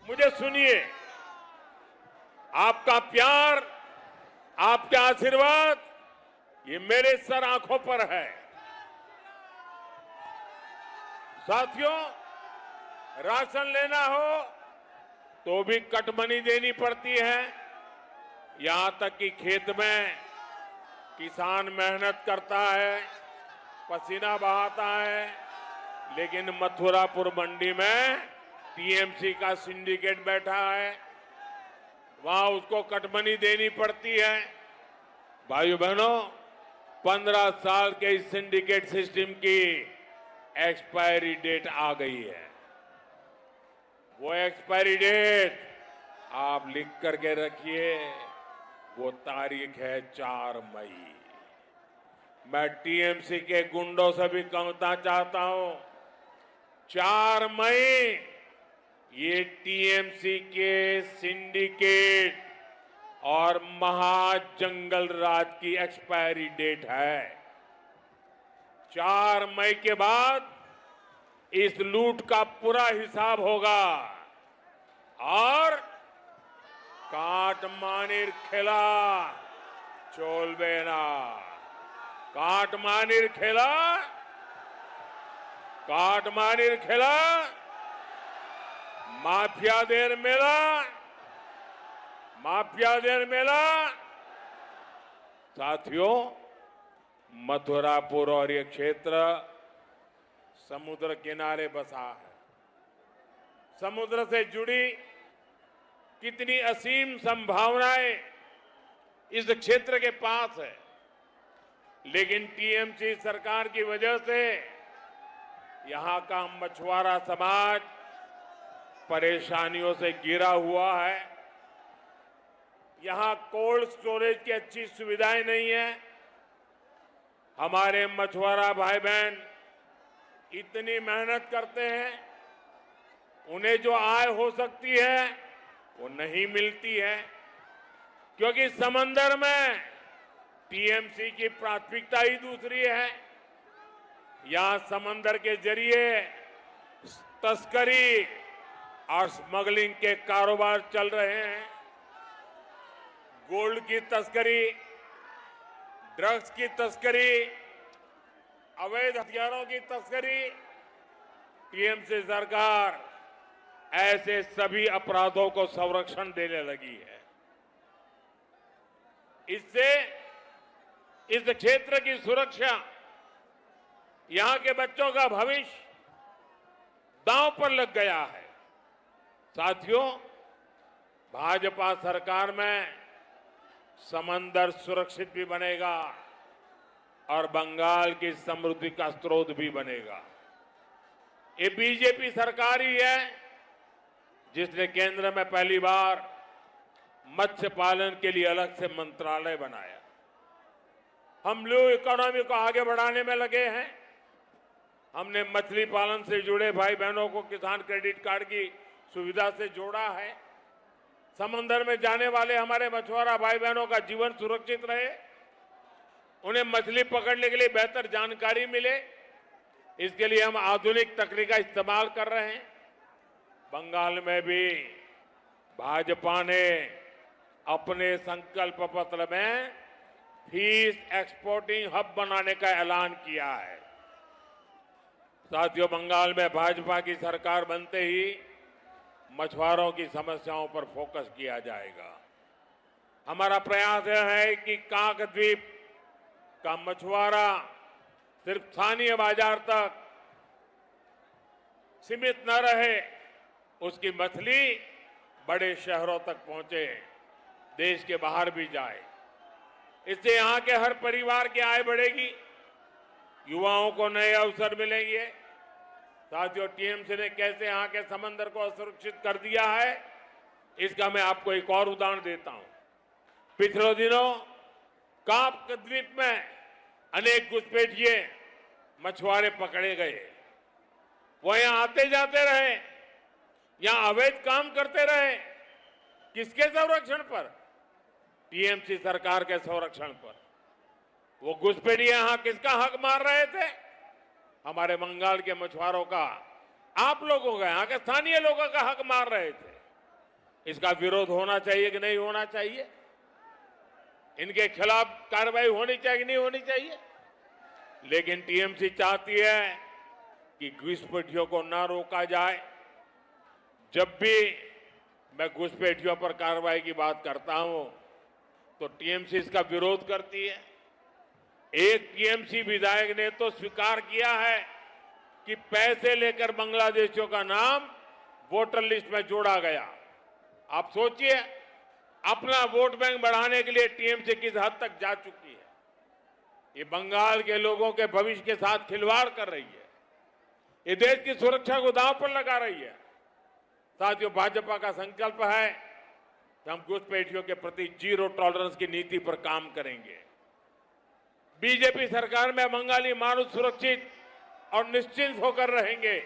मुझे सुनिए, आपका प्यार, आपका आशीर्वाद ये मेरे सर आंखों पर है। साथियों, राशन लेना हो तो भी कटमनी देनी पड़ती है। यहां तक कि खेत में किसान मेहनत करता है, पसीना बहाता है, लेकिन मथुरापुर मंडी में टीएमसी का सिंडिकेट बैठा है, वहां उसको कटमनी देनी पड़ती है। भाइयों बहनों, 15 साल के इस सिंडिकेट सिस्टम की एक्सपायरी डेट आ गई है। वो एक्सपायरी डेट आप लिख करके रखिए, वो तारीख है 4 मई। मैं टीएमसी के गुंडों से भी कहना चाहता हूं, 4 मई ये टीएमसी के सिंडिकेट और महाजंगल राज की एक्सपायरी डेट है। 4 मई के बाद इस लूट का पूरा हिसाब होगा और काटमानिर खेला चोलबेना, काटमानिर खेला, काटमानिर खेला, माफियादेर मेला, माफियादेर मेला। साथियों, मथुरापुर और ये क्षेत्र समुद्र किनारे बसा है। समुद्र से जुड़ी कितनी असीम संभावनाएं इस क्षेत्र के पास है, लेकिन टीएमसी सरकार की वजह से यहां का मछुआरा समाज परेशानियों से घिरा हुआ है। यहां कोल्ड स्टोरेज की अच्छी सुविधाएं नहीं है। हमारे मछुआरा भाई बहन इतनी मेहनत करते हैं, उन्हें जो आय हो सकती है वो नहीं मिलती है, क्योंकि समंदर में टीएमसी की प्राथमिकता ही दूसरी है। यहां समंदर के जरिए तस्करी और स्मगलिंग के कारोबार चल रहे हैं। गोल्ड की तस्करी, ड्रग्स की तस्करी, अवैध हथियारों की तस्करी। टीएमसी सरकार ऐसे सभी अपराधों को संरक्षण देने लगी है। इससे इस क्षेत्र की सुरक्षा, यहां के बच्चों का भविष्य दांव पर लग गया है। साथियों, भाजपा सरकार में समंदर सुरक्षित भी बनेगा और बंगाल की समृद्धि का स्रोत भी बनेगा। ये बीजेपी सरकार ही है जिसने केंद्र में पहली बार मत्स्य पालन के लिए अलग से मंत्रालय बनाया। हम ब्लू इकोनॉमी को आगे बढ़ाने में लगे हैं। हमने मछली पालन से जुड़े भाई बहनों को किसान क्रेडिट कार्ड की सुविधा से जोड़ा है। समंदर में जाने वाले हमारे मछुआरा भाई बहनों का जीवन सुरक्षित रहे, उन्हें मछली पकड़ने के लिए बेहतर जानकारी मिले, इसके लिए हम आधुनिक तकनीक का इस्तेमाल कर रहे हैं। बंगाल में भी भाजपा ने अपने संकल्प पत्र में फिश एक्सपोर्टिंग हब बनाने का ऐलान किया है। साथियों, बंगाल में भाजपा की सरकार बनते ही मछुआरों की समस्याओं पर फोकस किया जाएगा। हमारा प्रयास यह है कि काकद्वीप का मछुआरा सिर्फ स्थानीय बाजार तक सीमित न रहे, उसकी मछली बड़े शहरों तक पहुंचे, देश के बाहर भी जाए। इससे यहां के हर परिवार की आय बढ़ेगी, युवाओं को नए अवसर मिलेंगे। साथियों, टीएमसी ने कैसे यहां के समंदर को असुरक्षित कर दिया है, इसका मैं आपको एक और उदाहरण देता हूं। पिछले दिनों काकद्वीप में अनेक घुसपैठिए मछुआरे पकड़े गए। वो यहां आते जाते रहे, यहां अवैध काम करते रहे। किसके संरक्षण पर? टीएमसी सरकार के संरक्षण पर। वो घुसपैठिए यहां किसका हक मार रहे थे? हमारे बंगाल के मछुआरों का, आप लोगों का, यहां के स्थानीय लोगों का हक मार रहे थे। इसका विरोध होना चाहिए कि नहीं होना चाहिए? इनके खिलाफ कार्रवाई होनी चाहिए कि नहीं होनी चाहिए? लेकिन टीएमसी चाहती है कि घुसपैठियों को ना रोका जाए। जब भी मैं घुसपैठियों पर कार्रवाई की बात करता हूं तो टीएमसी इसका विरोध करती है। एक टीएमसी विधायक ने तो स्वीकार किया है कि पैसे लेकर बांग्लादेशियों का नाम वोटर लिस्ट में जोड़ा गया। आप सोचिए, अपना वोट बैंक बढ़ाने के लिए टीएमसी किस हद तक जा चुकी है। ये बंगाल के लोगों के भविष्य के साथ खिलवाड़ कर रही है। ये देश की सुरक्षा को दांव पर लगा रही है। साथियों, भाजपा का संकल्प है कि हम घुसपैठियों के प्रति जीरो टॉलरेंस की नीति पर काम करेंगे। बीजेपी सरकार में बंगाली मानव सुरक्षित और निश्चिंत होकर रहेंगे।